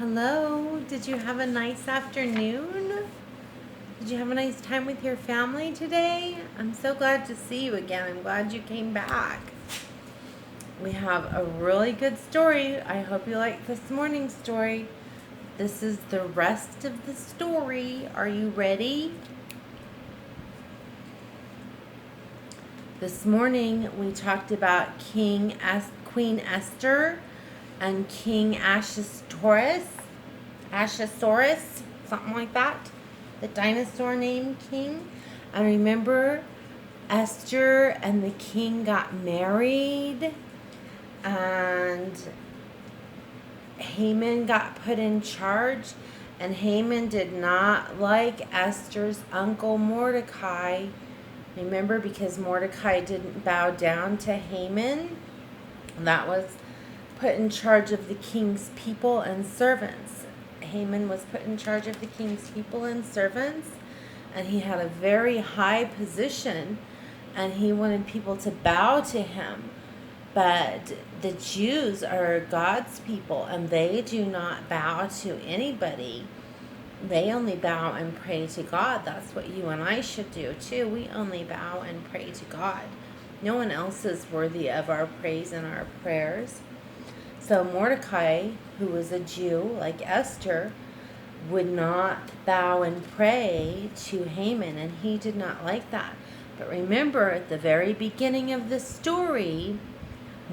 Hello. Did you have a nice afternoon? Did you have a nice time with your family today? I'm so glad to see you again. I'm glad you came back. We have a really good story. I hope you like this morning's story. This is the rest of the story. Are you ready? This morning we talked about Queen Esther and King Ahasuerus, something like that, the dinosaur named king. And remember, Esther and the king got married, and Haman got put in charge, and Haman did not like Esther's uncle Mordecai. Remember, because Mordecai didn't bow down to Haman, that was put in charge of the king's people and servants. Haman was put in charge of the king's people and servants, and he had a very high position, and he wanted people to bow to him. But the Jews are God's people, and they do not bow to anybody. They only bow and pray to God. That's what you and I should do too. We only bow and pray to God. No one else is worthy of our praise and our prayers. So Mordecai, who was a Jew like Esther, would not bow and pray to Haman, and he did not like that. But remember, at the very beginning of the story,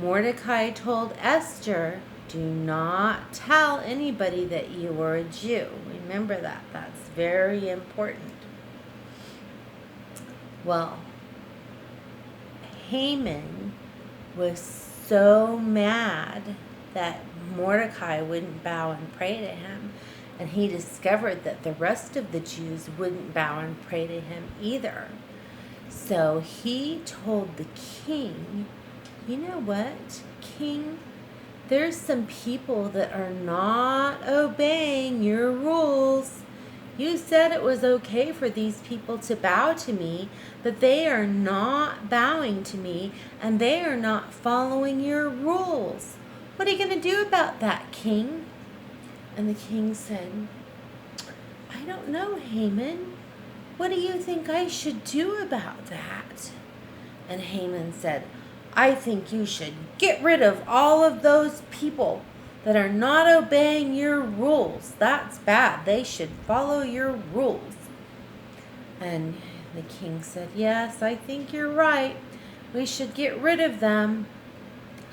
Mordecai told Esther, do not tell anybody that you were a Jew. Remember that. That's very important. Well, Haman was so mad that Mordecai wouldn't bow and pray to him, and he discovered that the rest of the Jews wouldn't bow and pray to him either. So he told the king, you know what, king? There's some people that are not obeying your rules. You said it was okay for these people to bow to me, but they are not bowing to me, and they are not following your rules. What are you going to do about that, king? And the king said, I don't know, Haman. What do you think I should do about that? And Haman said, I think you should get rid of all of those people that are not obeying your rules. That's bad. They should follow your rules. And the king said, yes, I think you're right. We should get rid of them.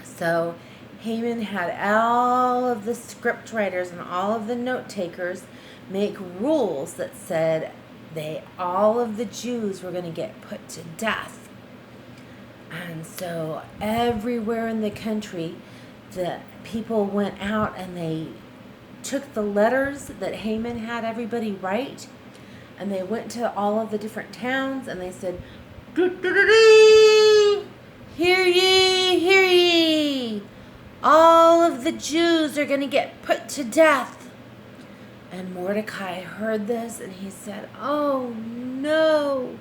So Haman had all of the script writers and all of the note takers make rules that said all of the Jews were going to get put to death. And so everywhere in the country, the people went out and they took the letters that Haman had everybody write, and they went to all of the different towns and they said, "Do-do-do-do! Hear ye, hear ye! All of the Jews are going to get put to death." And Mordecai heard this and he said, oh no,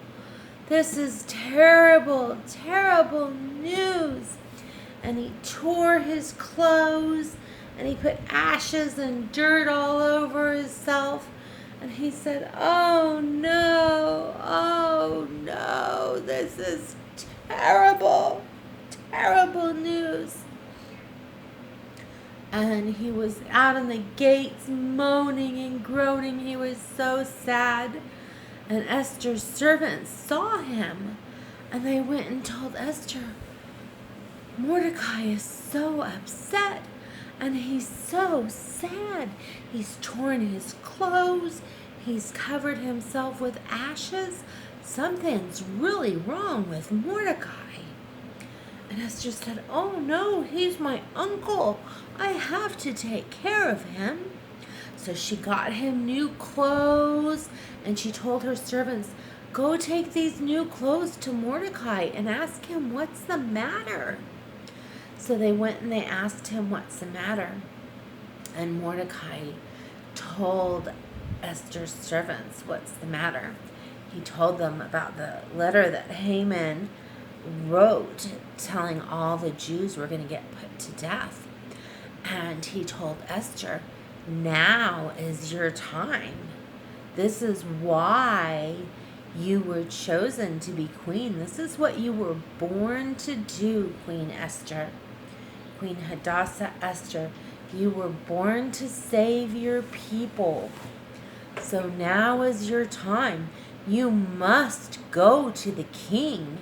this is terrible, terrible news. And he tore his clothes and he put ashes and dirt all over himself. And he said, oh no, this is terrible, terrible news. And he was out in the gates moaning and groaning. He was so sad. And Esther's servants saw him, and they went and told Esther, Mordecai is so upset, and he's so sad. He's torn his clothes. He's covered himself with ashes. Something's really wrong with Mordecai. And Esther said, oh no, he's my uncle. I have to take care of him. So she got him new clothes, and she told her servants, go take these new clothes to Mordecai and ask him what's the matter. So they went and they asked him what's the matter. And Mordecai told Esther's servants what's the matter. He told them about the letter that Haman wrote telling all the Jews were going to get put to death. And he told Esther Now is your time. This is why you were chosen to be queen. This is what you were born to do, Queen Esther. Queen Hadassah Esther. You were born to save your people. So now is your time. You must go to the king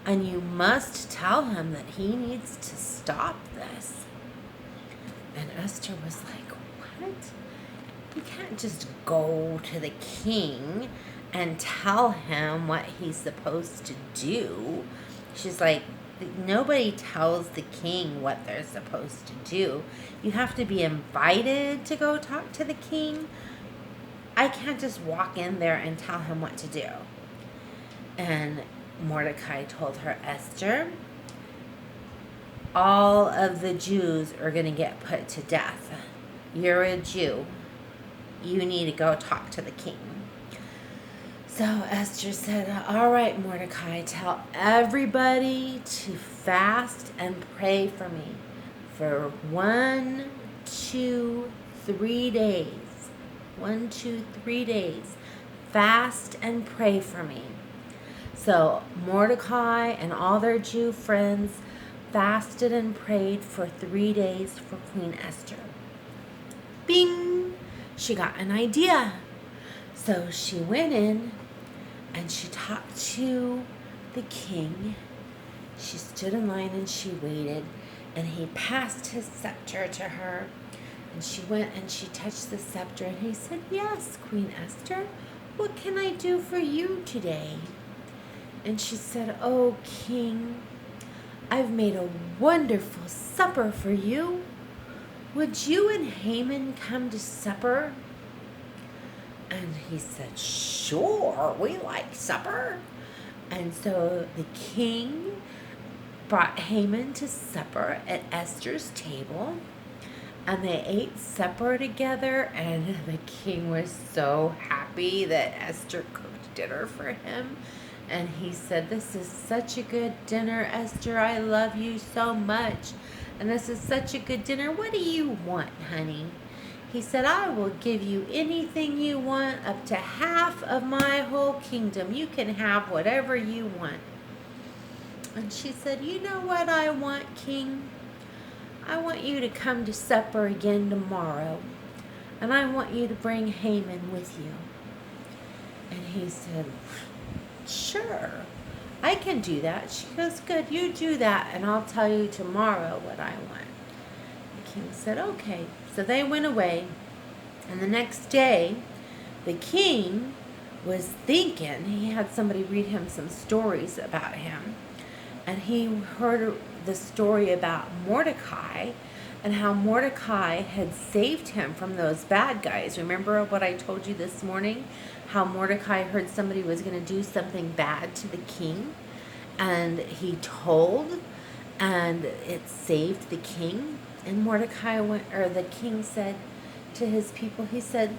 and you must tell him that he needs to stop this. And Esther was like, what? You can't just go to the king and tell him what he's supposed to do. She's like, nobody tells the king what they're supposed to do. You have to be invited to go talk to the king. I can't just walk in there and tell him what to do. And Mordecai told her, Esther, all of the Jews are going to get put to death. You're a Jew. You need to go talk to the king. So Esther said, all right, Mordecai, tell everybody to fast and pray for me for 1, 2, 3 days. 1, 2, 3 days. Fast and pray for me. So Mordecai and all their Jew friends fasted and prayed for 3 days for Queen Esther. Bing! She got an idea. So she went in and she talked to the king. She stood in line and she waited, and he passed his scepter to her. And she went and she touched the scepter, and he said, yes, Queen Esther, what can I do for you today? And she said, oh, king, I've made a wonderful supper for you. Would you and Haman come to supper? And he said, sure, we like supper. And so the king brought Haman to supper at Esther's table. And they ate supper together. And the king was so happy that Esther cooked dinner for him. And he said, this is such a good dinner, Esther. I love you so much. And this is such a good dinner. What do you want, honey? He said, I will give you anything you want, up to half of my whole kingdom. You can have whatever you want. And she said, you know what I want, king? I want you to come to supper again tomorrow. And I want you to bring Haman with you. And he said, sure, I can do that. She goes, good, you do that, and I'll tell you tomorrow what I want. The king said, okay. So they went away, and the next day, the king was thinking, he had somebody read him some stories about him, and he heard the story about Mordecai and how Mordecai had saved him from those bad guys. Remember what I told you this morning? How Mordecai heard somebody was going to do something bad to the king, and he told, and it saved the king. And Mordecai went, or the king said to his people, he said,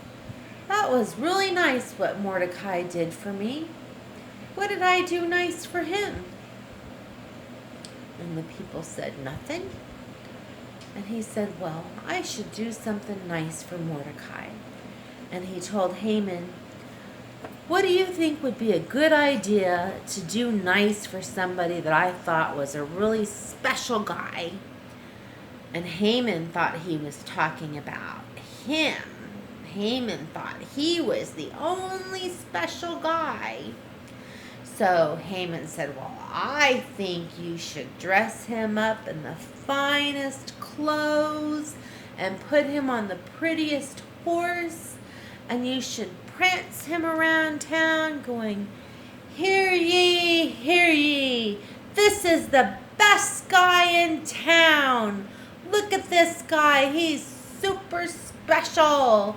that was really nice what Mordecai did for me. What did I do nice for him? And the people said, nothing. And he said, well, I should do something nice for Mordecai. And he told Haman, what do you think would be a good idea to do nice for somebody that I thought was a really special guy? And Haman thought he was talking about him. Haman thought he was the only special guy. So Haman said, well, I think you should dress him up in the finest clothes and put him on the prettiest horse, and you should prance him around town going, hear ye, this is the best guy in town. Look at this guy, he's super special.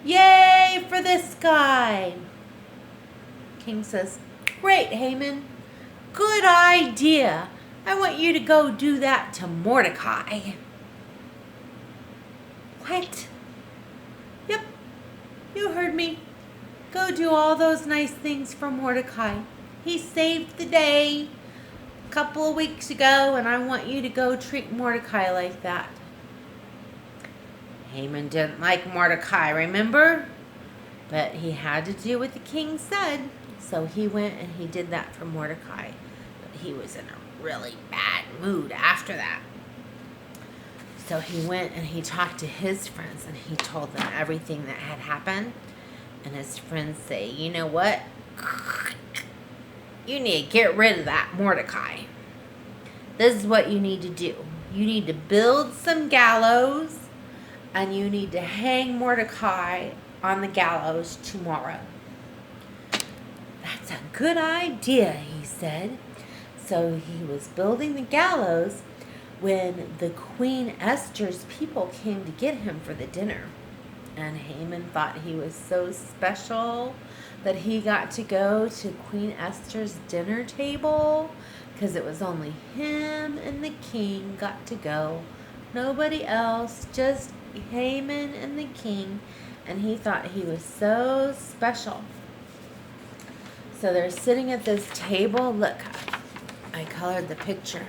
Yay for this guy. King says, great, Haman. Good idea. I want you to go do that to Mordecai. What? Yep, you heard me. Go do all those nice things for Mordecai. He saved the day a couple of weeks ago, and I want you to go treat Mordecai like that. Haman didn't like Mordecai, remember? But he had to do what the king said. So he went and he did that for Mordecai. But he was in a really bad mood after that. So he went and he talked to his friends and he told them everything that had happened. And his friends say, you know what? You need to get rid of that Mordecai. This is what you need to do. You need to build some gallows and you need to hang Mordecai on the gallows tomorrow. That's a good idea, he said. So he was building the gallows when the Queen Esther's people came to get him for the dinner. And Haman thought he was so special that he got to go to Queen Esther's dinner table because it was only him and the king got to go. Nobody else, just Haman and the king. And he thought he was so special. So they're sitting at this table. Look, I colored the picture.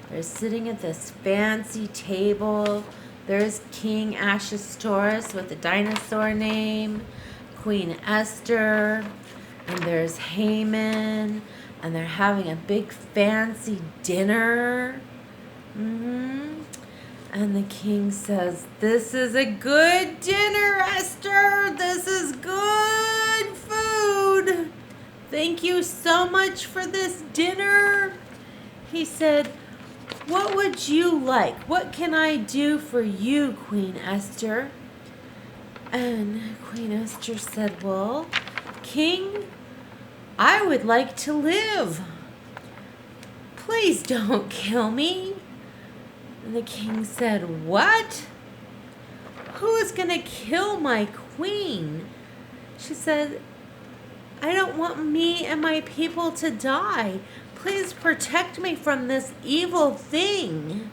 They're sitting at this fancy table. There's King Ahasuerus with the dinosaur name, Queen Esther, and there's Haman, and they're having a big fancy dinner. And the king says, "This is a good dinner, Esther. This is good food. Thank you so much for this dinner." He said, "What would you like? What can I do for you, Queen Esther?" And Queen Esther said, "Well, King, I would like to live. Please don't kill me." And the king said, "What? Who is going to kill my queen?" She said, "I don't want me and my people to die. Please protect me from this evil thing."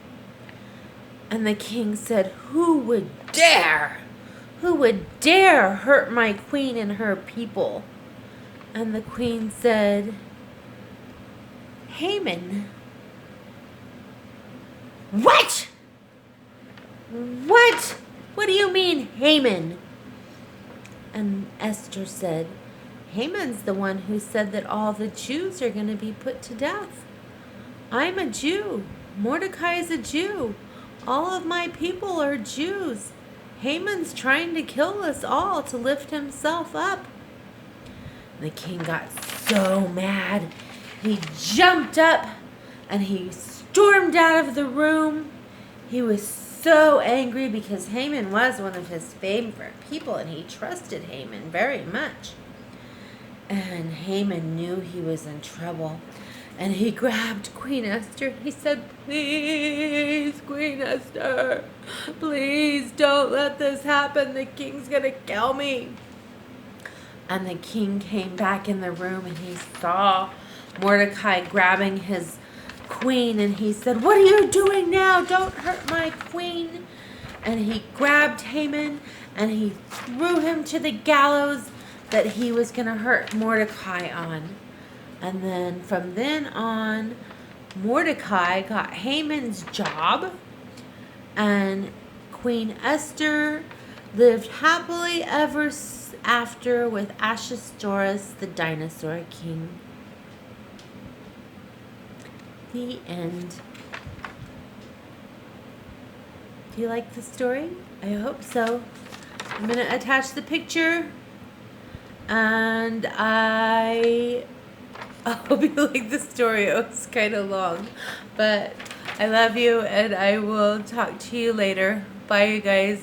And the king said, Who would dare? Who would dare hurt my queen and her people?" And the queen said, "Haman." "What? What? What do you mean, Haman?" And Esther said, "Haman's the one who said that all the Jews are going to be put to death. I'm a Jew. Mordecai is a Jew. All of my people are Jews. Haman's trying to kill us all to lift himself up." The king got so mad. He jumped up and he stormed out of the room. He was so angry because Haman was one of his favorite people and he trusted Haman very much. And Haman knew he was in trouble. And he grabbed Queen Esther. He said, "Please, Queen Esther, please don't let this happen. The king's going to kill me." And the king came back in the room and he saw Mordecai grabbing his queen. And he said, "What are you doing now? Don't hurt my queen." And he grabbed Haman and he threw him to the gallows that he was going to hurt Mordecai on. And then from then on, Mordecai got Haman's job, and Queen Esther lived happily ever after with Ahasuerus, the dinosaur king. The end. Do you like the story? I hope so. I'm going to attach the picture, and I hope you like the story. It was kind of long, but I love you, and I will talk to you later. Bye, you guys.